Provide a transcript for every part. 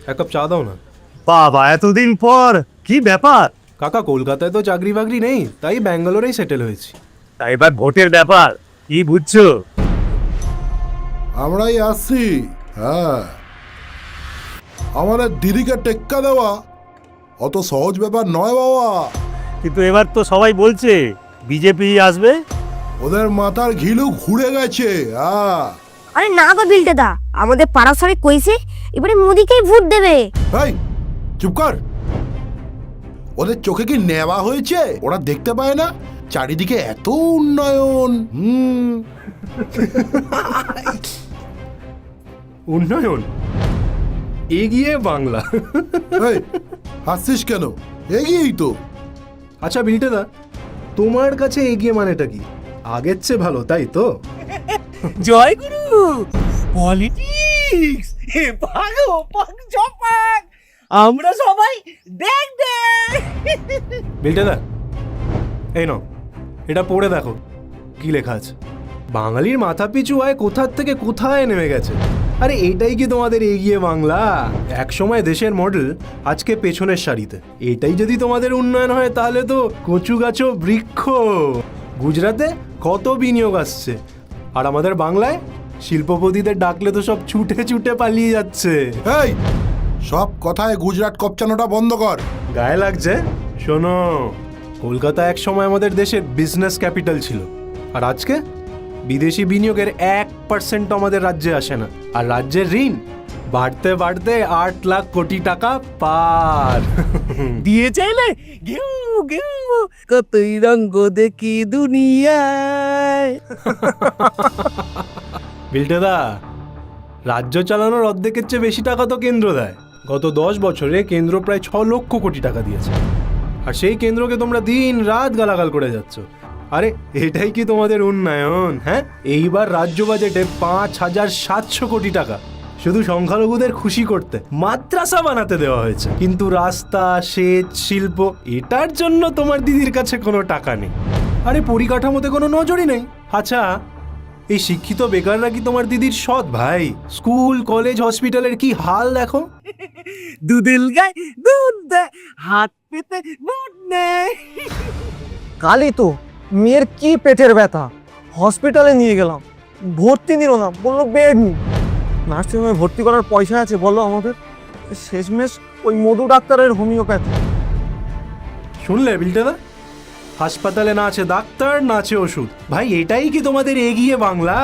এক কাপ চা দাও না। বাবা, এতদিন পর কি ব্যাপার? কাকা, কলকাতায় তো চাকরি বাকরি নেই, তাই ব্যাঙ্গালোরেই সেটেল হয়েছি। তা এবার ভোটের ব্যাপার কি বুঝছো? আমরাই আসছি। হ্যাঁ, আমাদের দিদিকে টেক্কা দেওয়া অত সহজ ব্যাপার নয় বাবা। কিন্তু এবার তো সবাই বলছে বিজেপি আসবে। ওদের মাথার ঘিলু ঘুরে গেছে। হ্যাঁ, আরে না গো বিল্টে দা, আমাদের পাড়া সবাই কইছে এবারে মোদিকেই ভোট দেবে। এই চুপ কর। ওদের চোখে কি নেওয়া হয়েছে? ওরা দেখতে পায় না চারিদিকে এত উন্নয়ন? উন্নয়ন, এগিয়ে বাংলা। এই হাসছিস কেন? এগিয়েই তো। আচ্ছা বিল্টেদা, তোমার কাছে এগিয়ে মানেটা কি? আগের চেয়ে ভালো, তাই তো? জয় গুরু। পলিটিক্স আমরা সবাই দেখ দেখ। বিল্টেদা, এই নাও, এটা পড়ে দেখো কি লেখা আছে। বাঙালির মাথা পিছু আয় কোথার থেকে কোথায় নেমে গেছে। আরে এটাই কি তোমাদের এগিয়ে বাংলা? এক সময় দেশের মডেল, আজকে পেছনের সারিতে। এটাই যদি তোমাদের উন্নয়ন হয় তাহলে তো কচু গাছও বৃক্ষ। গুজরাটে কত বিনিয়োগ আসছে, আর আমাদের বাংলায় শিল্পপতিদের ডাকলে তো সব ছুটে ছুটে পালিয়ে যাচ্ছে। এই সব কথায় গুজরাট কপচানোটা বন্ধ কর। গায়ে লাগছে? শোনো, কলকাতা এক সময় আমাদের দেশের বিজনেস ক্যাপিটাল ছিল, আর আজকে বিদেশি বিনিয়োগের 1% আমাদের রাজ্যে আসে না, আর রাজ্যের ঋণ বাড়তে বাড়তে 8 লাখ কোটি টাকা পার। দিয়ে চাইলে গেউ গেউ কতই রঙ্গ দেখি দুনিয়ায়। বিল্টেদা, রাজ্য চালানোর অর্ধেকের চেয়ে বেশি টাকা তো কেন্দ্র দেয়। গত 10 বছরে কেন্দ্র প্রায় 6 লক্ষ কোটি টাকা দিয়েছে, আর সেই কেন্দ্রকে তোমরা দিন রাত গালাগাল করে যাচ্ছ। আরে এটাই কি তোমাদের উন্নয়ন? হ্যাঁ, এইবার রাজ্য বাজেটে 5,700 কোটি টাকা শুধু সংখ্যালঘুদের খুশি করতে মাদ্রাসা বানাতে দেওয়া হয়েছে, কিন্তু রাস্তা, সেচ, শিল্প এটার জন্য তোমার দিদির কাছে কোনো টাকা নেই। আরে পরিকাঠামোতে কোনো নজরই নেই। আচ্ছা, এই শিক্ষিত বেকাররা কি তোমার দিদির সৎ ভাই? স্কুল, কলেজ, হসপিটালের কি হাল দেখো। দুধেল গায় দুধ দেয়, হাত পেতে ভোট নেয়। কালই তো মেয়ের কি পেটের ব্যথা, হসপিটালে নিয়ে গেলাম, ভর্তি নিল না, বললো বেড নেই। নার্সিংহোমে ভর্তি করার পয়সা আছে বলো আমাদের? শেষমেশ ওই মধু ডাক্তারের হোমিওপ্যাথি। শুনলে বিল্টেদা, হাসপাতালে না আছে ডাক্তার, না আছে ওষুধ। ভাই এটাই কি তোমাদের এগিয়ে বাংলা?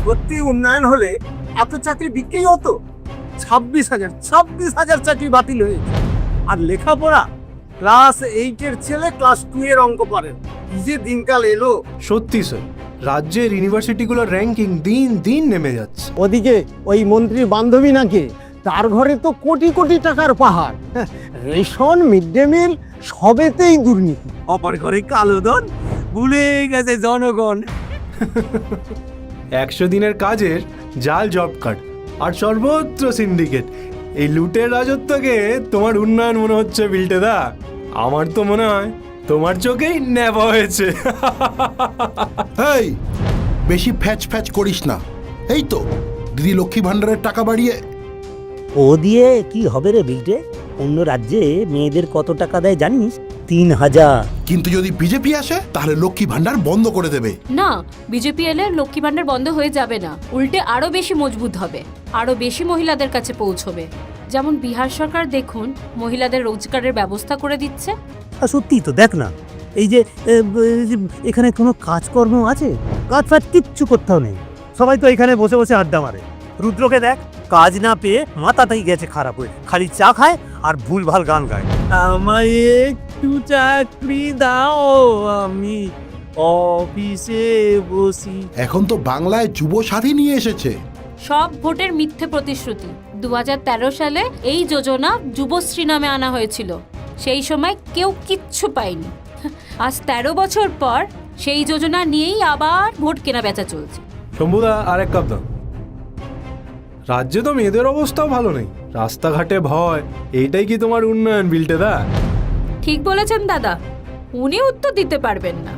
সত্যি উন্নয়ন হলে এত চাকরি বিক্রি হতো? 26,000 চাকরি বাতিল হয়েছে। আর লেখাপড়া, ক্লাস 8-এর ছেলে ক্লাস 2-এর অঙ্ক পারে। কি যে দিনকাল এলো। সত্যি স্যার, রাজ্যের ইউনিভার্সিটিগুলোর র্যাঙ্কিং দিন দিন নেমে যাচ্ছে। ওদিকে ওই মন্ত্রীর বান্ধবী নাকি, তার ঘরে তো কোটি কোটি টাকার পাহাড়। রেশন, মিড ডে মিল সবেতেই দুর্নীতি। অপর ঘরে কালো ধন, ভুলে গেছে জনগণ। 100 দিনের কাজের জাল জব কার্ড আর সর্বত্র সিন্ডিকেট, এই লুটের রাজত্বকে তোমার উন্নয়ন মনে হচ্ছে বিল্টেদা? আমার তো মনে হয় তোমার চোখেই নেওয়া হয়েছে। এই বেশি ফ্যাচ ফ্যাচ করিস না। এই তো দিদি লক্ষ্মী ভান্ডারের টাকা বাড়িয়ে। ও দিয়ে কি হবে রে বিল্টে? অন্য রাজ্যে মেয়েদের কত টাকা দেয় জানিস? 3,000। কিন্তু যদি বিজেপি আসে তাহলে লক্ষ্মী ভান্ডার বন্ধ করে দেবে। না, বিজেপি এলে লক্ষ্মী ভান্ডার বন্ধ হয়ে যাবে না, উল্টে আরো বেশি মজবুত হবে, আরো বেশি মহিলাদের কাছে পৌঁছবে। যেমন বিহার সরকার দেখুন মহিলাদের রোজগারের ব্যবস্থা করে দিচ্ছে। আর সত্যি তো, দেখ না, এই যে এখানে কোনো কাজকর্ম আছে? কাজ ফাজ কিচ্ছু করতেও নেই, সবাই তো এখানে বসে বসে আড্ডা মারে। রুদ্রকে দেখ, কাজ না পেয়ে মাথাটাই গেছে খারাপ হয়ে, খালি চা খায় আর ভুলভাল গান গায়। আমায় একটু চাকরি দাও, আমি অফিসে বসি। এখন তো বাংলায় যুব সাথী নিয়ে এসেছে। সব ভোটের মিথ্যে প্রতিশ্রুতি। 2013 সালে এই যোজনা যুবশ্রী নামে আনা হয়েছিল, সেই সময় কেউ কিচ্ছু পায়নি। আজ 13 বছর পর সেই যোজনা নিয়েই আবার ভোট কেনা বেচা চলছে। শম্ভুদা, আর এক কাপ দাও। রাজ্যে তো মেয়েদের অবস্থাও ভালো নেই, রাস্তাঘাটে ভয়। এইটাই কি তোমার উন্নয়ন বিল্টেদা? ঠিক বলেছেন দাদা, উনি উত্তর দিতে পারবেন না।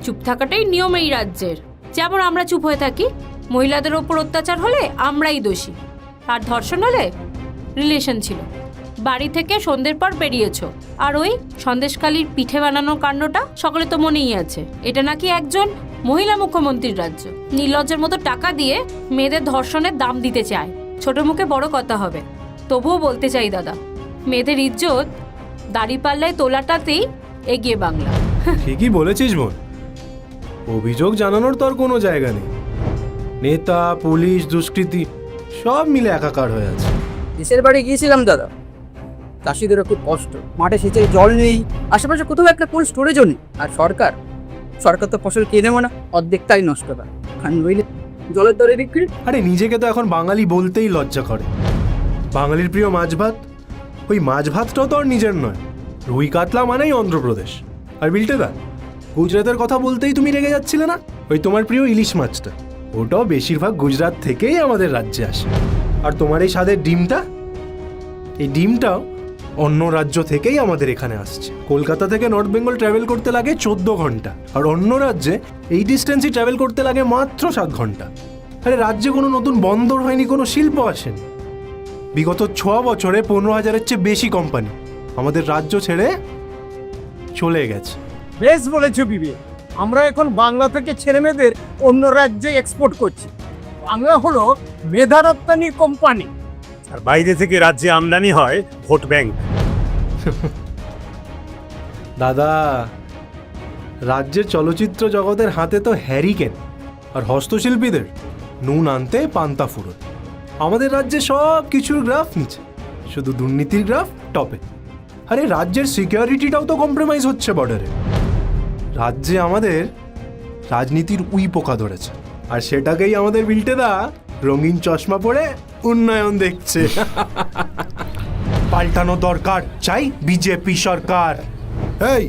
চুপ থাকাটাই নিয়ম এই রাজ্যের। যেমন আমরা চুপ হয়ে থাকি, মহিলাদের ওপর অত্যাচার হলে আমরাই দোষী, আর ধর্ষণ হলে রিলেশন ছিল। বাড়ি থেকে সন্ধ্যের পর বেরিয়েছো, আর ওই সন্দেশখালির পিঠে বানানোর কাণ্ডটা সকলে তো মনেই আছে। এটা নাকি একজন মহিলা মুখ্যমন্ত্রীর রাজ্য। নির্লজ্জের মতো টাকা দিয়ে মেয়েদের ধর্ষণের দাম দিতে চায়। ছোট মুখে বড় কথা হবে, তবুও বলতে চাই দাদা, মেয়েদের ইজ্জত দাড়িপাল্লায় তোলাটাতেই এগিয়ে বাংলা। ঠিকই বলেছিস বোন, অভিযোগ জানানোর তো আর কোনো জায়গা নেই। নেতা, পুলিশ, দুষ্কৃতী সব মিলে একাকার হয়ে আছে। দেশের বাড়ি গিয়েছিলাম দাদা, চাষিদেরও খুব কষ্ট, মাঠে সেচের জল নেই, আশেপাশে কোথাও একটা কোল্ড স্টোরেজও নেই। আর সরকার তো ফসল কিনেও না, অর্ধেকটাই নষ্ট হয়। আর নইলে জলের দরে বিক্রি। আরে নিজেকে তো এখন বাঙালি বলতেই লজ্জা করে। বাঙালির প্রিয় মাছ ভাত, ওই মাছ ভাতটাও তো আর নিজের নয়। রুই কাতলা মানেই অন্ধ্রপ্রদেশ। আর বিলটেদা, গুজরাটের কথা বলতেই তুমি রেগে যাচ্ছিলে না? ওই তোমার প্রিয় ইলিশ মাছটা, ওটাও বেশিরভাগ গুজরাট থেকেই আমাদের রাজ্যে আসে। আর তোমার এই স্বাদের ডিমটা, এই ডিমটাও অন্য রাজ্য থেকেই আমাদের এখানে আসছে। কলকাতা থেকে নর্থ বেঙ্গল ট্রাভেল করতে লাগে 14 ঘন্টা, আর অন্য রাজ্যে এই ডিস্টেন্সই ট্রাভেল করতে লাগে মাত্র 7 ঘন্টা। আরে রাজ্যে কোনো নতুন বন্দর হয়নি, কোনো শিল্প আসেনি। বিগত 6 বছরে 15,000-এর চেয়ে বেশি কোম্পানি আমাদের রাজ্য ছেড়ে চলে গেছে। বেশ বলেছো বিবে, আমরা এখন বাংলা থেকে ছেলেমেয়েদের অন্য রাজ্যে এক্সপোর্ট করছি। বাংলা হলো মেধা রপ্তানি কোম্পানি। আর বাইরে থেকে রাজ্যে আমদানি হয় ভোট ব্যাংক। দাদা, রাজ্যের চলচ্চিত্র জগতের হাতে তো হ্যারিকেন, আর হস্তশিল্পীদের নুন আনতে পান্তা ফুরোয়। আমাদের রাজ্যে সব কিছুর গ্রাফ নিচে, শুধু দুর্নীতির গ্রাফ টপে। আরে রাজ্যের সিকিউরিটিটাও তো কম্প্রোমাইজ হচ্ছে বর্ডারে। রাজ্যে আমাদের রাজনীতির উই পোকা ধরেছে, আর সেটাকেই আমাদের বিলটেদা রঙিন চশমা পরে উন্নয়ন দেখছে। পাল্টানো দরকার, চাই বিজেপি সরকার। এই,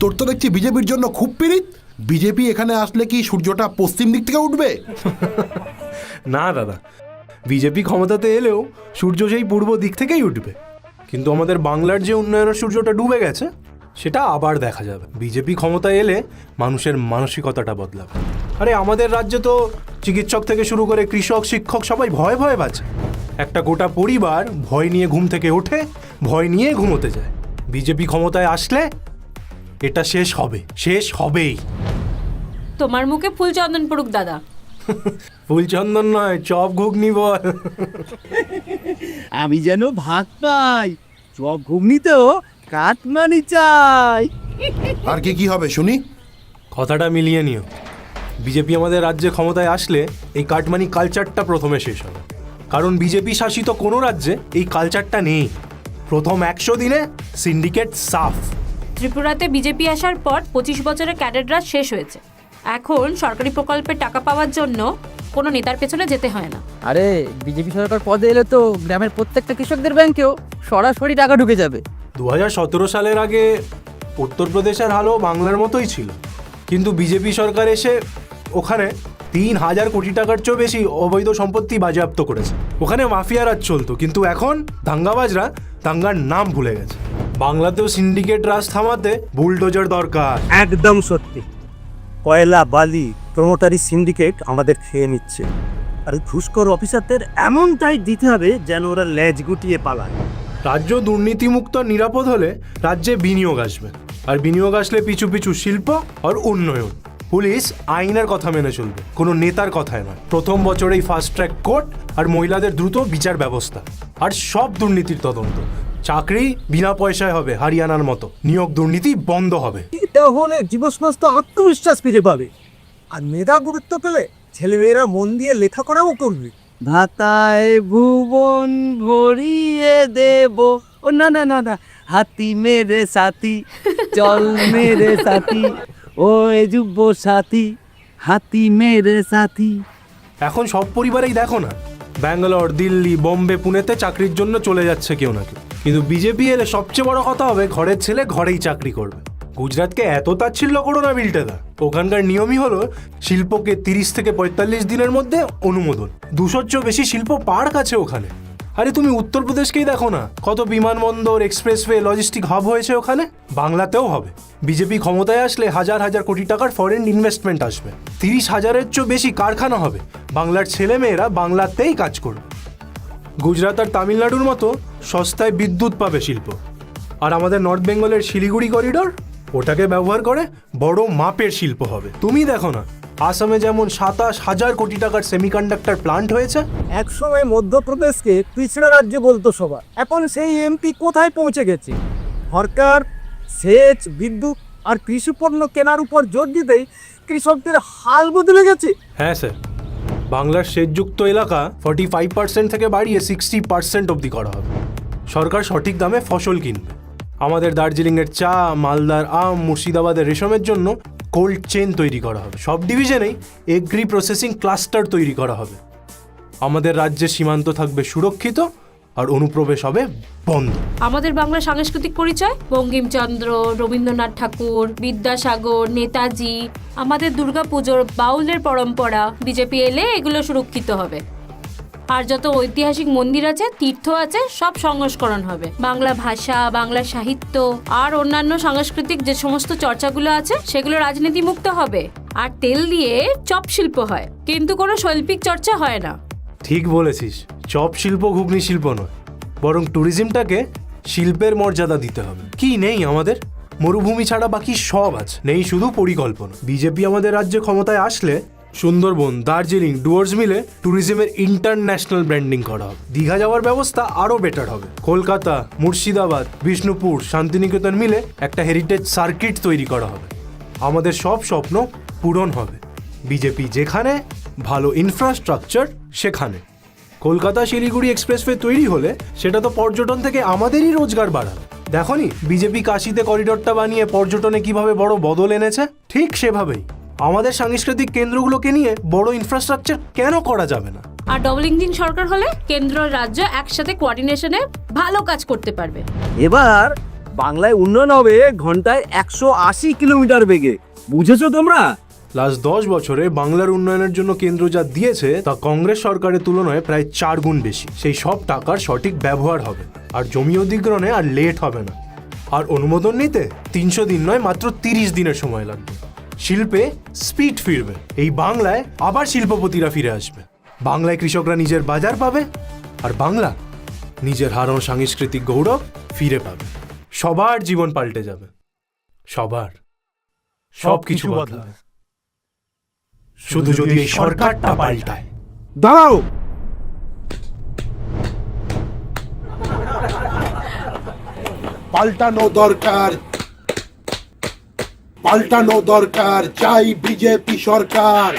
তোর তো দেখছি বিজেপির জন্য খুব পীড়িত। বিজেপি এখানে আসলে কি সূর্যটা পশ্চিম দিক থেকে উঠবে? না দাদা, বিজেপি ক্ষমতাতে এলেও সূর্য সেই পূর্ব দিক থেকেই উঠবে। কিন্তু আমাদের বাংলার যে উন্নয়নের সূর্যটা ডুবে গেছে, সেটা আবার দেখা যাবে। বিজেপি ক্ষমতায় এলে মানুষের মানসিকতাটা বদলাবে। আরে আমাদের রাজ্যে তো চিকিৎসক থেকে শুরু করে কৃষক, শিক্ষক সবাই ভয়ে ভয়ে বাঁচে। একটা গোটা পরিবার ভয় নিয়ে ঘুম থেকে ওঠে, ভয় নিয়ে ঘুমোতে যায়। বিজেপি ক্ষমতায় আসলে এটা শেষ হবে, শেষ হবেই। তোমার মুখে ফুল চন্দন পড়ুক দাদা। ফুলচন্দন নয়, চপ ঘুগনি বল। আমি যেন ভাত পাই, চপ ঘুগনিতেও কাটমানি চাই। আর কি হবে শুনি? কথাটা মিলিয়ে নিও। বিজেপি আমাদের রাজ্যে ক্ষমতায় আসলে এই কাটমানি কালচারটা প্রথমে শেষ হবে। কারণ বিজেপি শাসিত কোনো রাজ্যে এই কালচারটা নেই। প্রথম 100 দিনে সিন্ডিকেট সাফ। ত্রিপুরাতে বিজেপি আসার পর 25 বছরের ক্যাডেট রাজ শেষ হয়েছে। এখন সরকারি প্রকল্পে টাকা পাওয়ার জন্য কোনো নেতার পেছনে যেতে হয় না। আরে বিজেপি সরকার পদে এলে তো গ্রামের প্রত্যেকটা কৃষকদের ব্যাংকেও সরাসরি টাকা ঢুকে যাবে। 2017 সালের আগে উত্তরপ্রদেশের হালও বাংলার মতোই ছিল, কিন্তু বিজেপি সরকার এসে ওখানে 3,000 কোটি টাকার চেয়েও বেশি অবৈধ সম্পত্তি বাজেয়াপ্ত করেছে। ওখানে মাফিয়া রাজ চলতো, কিন্তু এখন দাঙ্গাবাজরা দাঙ্গার নাম ভুলে গেছে। বাংলাতেও সিন্ডিকেট রাজ থামাতে বুলডোজার দরকার। একদম সত্যি, কয়লা, বালি, প্রমোটারি সিন্ডিকেট আমাদের খেয়ে নিচ্ছে। আর ঘুষখোর অফিসারদের এমনটাই দিতে হবে যেন ওরা লেজ গুটিয়ে পালায়। রাজ্য দুর্নীতিমুক্ত আর নিরাপদ হলে রাজ্যে বিনিয়োগ আসবে, আর বিনিয়োগ আসলে পিছু পিছু শিল্প আর উন্নয়ন। পুলিশ আইনের কথা মেনে চলবে, কোনো নেতার কথায় নয়। প্রথম বছরেই ফাস্ট ট্র্যাক কোর্ট আর মহিলাদের দ্রুত বিচার ব্যবস্থা, আর সব দুর্নীতির তদন্ত। চাকরি বিনা পয়সায় হবে হরিয়ানার মতো। নিয়োগ দুর্নীতি বন্ধ হবে। তাহলে যুবসমাজ আত্মবিশ্বাস ফিরে পাবে, আর মেধা গুরুত্ব পেলে ছেলেমেয়েরা মন দিয়ে লেখাপড়াও করবে। ভাতায় ভুবন ভরিয়ে দেব। ও না না না না, হাতি মেরে সাথী, চল মেরে সাথী, ও যুব সাথী, হাতি মেরে সাথী। এখন সব পরিবারেই দেখো না, ব্যাঙ্গালোর, দিল্লি, বোম্বে, পুনেতে চাকরির জন্য চলে যাচ্ছে কেউ না কেউ। কিন্তু বিজেপি এলে সবচেয়ে বড় কথা হবে, ঘরের ছেলে ঘরেই চাকরি করবে। গুজরাটকে এত তাচ্ছিল্য করো না বিলটেদা। ওখানকার নিয়মই হলো শিল্পকে 30 থেকে 45 দিনের মধ্যে অনুমোদন। 200-র চেয়েও বেশি শিল্প পার্ক আছে ওখানে। আরে তুমি উত্তরপ্রদেশকেই দেখো না, কত বিমানবন্দর, এক্সপ্রেসওয়ে, লজিস্টিক হাব হয়েছে ওখানে। বাংলাতেও হবে। বিজেপি ক্ষমতায় আসলে হাজার হাজার কোটি টাকার ফরেন ইনভেস্টমেন্ট আসবে। 30,000-এর চেয়েও বেশি কারখানা হবে। বাংলার ছেলেমেয়েরা বাংলাতেই কাজ করবে। গুজরাট আর তামিলনাড়ুর মতো সস্তায় বিদ্যুৎ পাবে শিল্প। আর আমাদের নর্থ বেঙ্গলের শিলিগুড়ি করিডোর, ওটাকে ব্যবহার করে বড় মাপের শিল্প হবে। তুমি দেখো না, আসামে যেমন 27,000 কোটি টাকার সেমিকন্ডাক্টর প্লান্ট হয়েছে। একসময় মধ্যপ্রদেশকে পিছড়া রাজ্য বলতো সবার, এখন সেই এমপি কোথায় পৌঁছে গেছে? সরকার সেচ, বিদ্যুৎ আর কৃষি পণ্য কেনার উপর জোর দিতেই কৃষকদের হাল বদলে গেছে। হ্যাঁ স্যার, বাংলার সেচযুক্ত এলাকা 45% থেকে বাড়িয়ে 60% অবধি করা হবে। সরকার সঠিক দামে ফসল কিনবে। আমাদের দার্জিলিংয়ের চা, মালদার আম, মুর্শিদাবাদের রেশমের জন্য কোল্ড চেন তৈরি করা হবে। সব ডিভিশনেই এগ্রি প্রসেসিং ক্লাস্টার তৈরি করা হবে। আমাদের রাজ্যের সীমান্ত থাকবে সুরক্ষিত আর অনুপ্রবেশ হবে বন্ধ। আমাদের বাংলার সাংস্কৃতিক পরিচয় বঙ্কিমচন্দ্র, রবীন্দ্রনাথ ঠাকুর, বিদ্যাসাগর, নেতাজি, আমাদের দুর্গাপুজোর বাউলের পরম্পরা, বিজেপি এলে এগুলো সুরক্ষিত হবে। আর যত ঐতিহাসিক মন্দির আছে, তীর্থ আছে, সব সংস্করণ হবে। বাংলা ভাষা, বাংলা সাহিত্য আর অন্যান্য সাংস্কৃতিক যে সমস্ত চর্চাগুলো আছে সেগুলো রাজনীতি মুক্ত হবে। আর তেল দিয়ে চপ শিল্প হয়, কিন্তু কোনো শৈল্পিক চর্চা হয় না। ঠিক বলেছিস, চপ শিল্প ঘুগনি শিল্প নয়, বরং ট্যুরিজমটাকে শিল্পের মর্যাদা দিতে হবে। কি নেই আমাদের? মরুভূমি ছাড়া বাকি সব আছে, নেই শুধু পরিকল্পনা। বিজেপি আমাদের রাজ্যে ক্ষমতায় আসলে সুন্দরবন, দার্জিলিং, ডুয়ার্স মিলে ট্যুরিজমের ইন্টারন্যাশনাল ব্র্যান্ডিং করা হবে। দীঘা যাওয়ার ব্যবস্থা আরও বেটার হবে। কলকাতা, মুর্শিদাবাদ, বিষ্ণুপুর, শান্তিনিকেতন মিলে একটা হেরিটেজ সার্কিট তৈরি করা হবে। আমাদের সব স্বপ্ন পূরণ হবে। বিজেপি যেখানে, ভালো ইনফ্রাস্ট্রাকচার সেখানে। কলকাতা শিলিগুড়ি এক্সপ্রেসওয়ে তৈরি হলে সেটা তো পর্যটন থেকে আমাদেরই রোজগার বাড়াবে। দেখনি বিজেপি কাশিতে করিডোরটা বানিয়ে পর্যটনে কিভাবে বড় বদল এনেছে? ঠিক সেভাবেই আমাদের সাংস্কৃতিক কেন্দ্রগুলোকে নিয়ে বড় ইনফ্রাস্ট্রাকচার কেন করা যাবে না? আর ডবল ইঞ্জিন সরকার হলে কেন্দ্র আর রাজ্য একসাথে কোঅর্ডিনেশনে ভালো কাজ করতে পারবে। এবার বাংলায় উন্নয়ন হবে ঘন্টায় 180 কিলোমিটার বেগে, বুঝেছো তোমরা? লাস্ট 10 বছরে বাংলার উন্নয়নের জন্য কেন্দ্র যা দিয়েছে তা কংগ্রেস সরকারের তুলনায় প্রায় 4 গুণ বেশি। সেই সব টাকার সঠিক ব্যবহার হবে, আর জমি অধিগ্রহণে আর লেট হবে না। আর অনুমোদন নিতে 300 দিন নয়, মাত্র 30 দিনের সময় লাগবে। শিল্পে স্পিড ফিরবে। এই বাংলায় আবার শিল্পপতিরা ফিরে আসবে। বাংলায় কৃষকরা নিজের বাজার পাবে, আর বাংলা নিজের হারানো সাংস্কৃতিক গৌরব ফিরে পাবে। সবার জীবন পাল্টে যাবে, সবার। সবকিছু বদলাবে, শুধু যদি এই সরকারটা পাল্টায়। দাঁড়াও, পাল্টানো দরকার, পাল্টানো দরকার। চাই বিজেপি সরকার।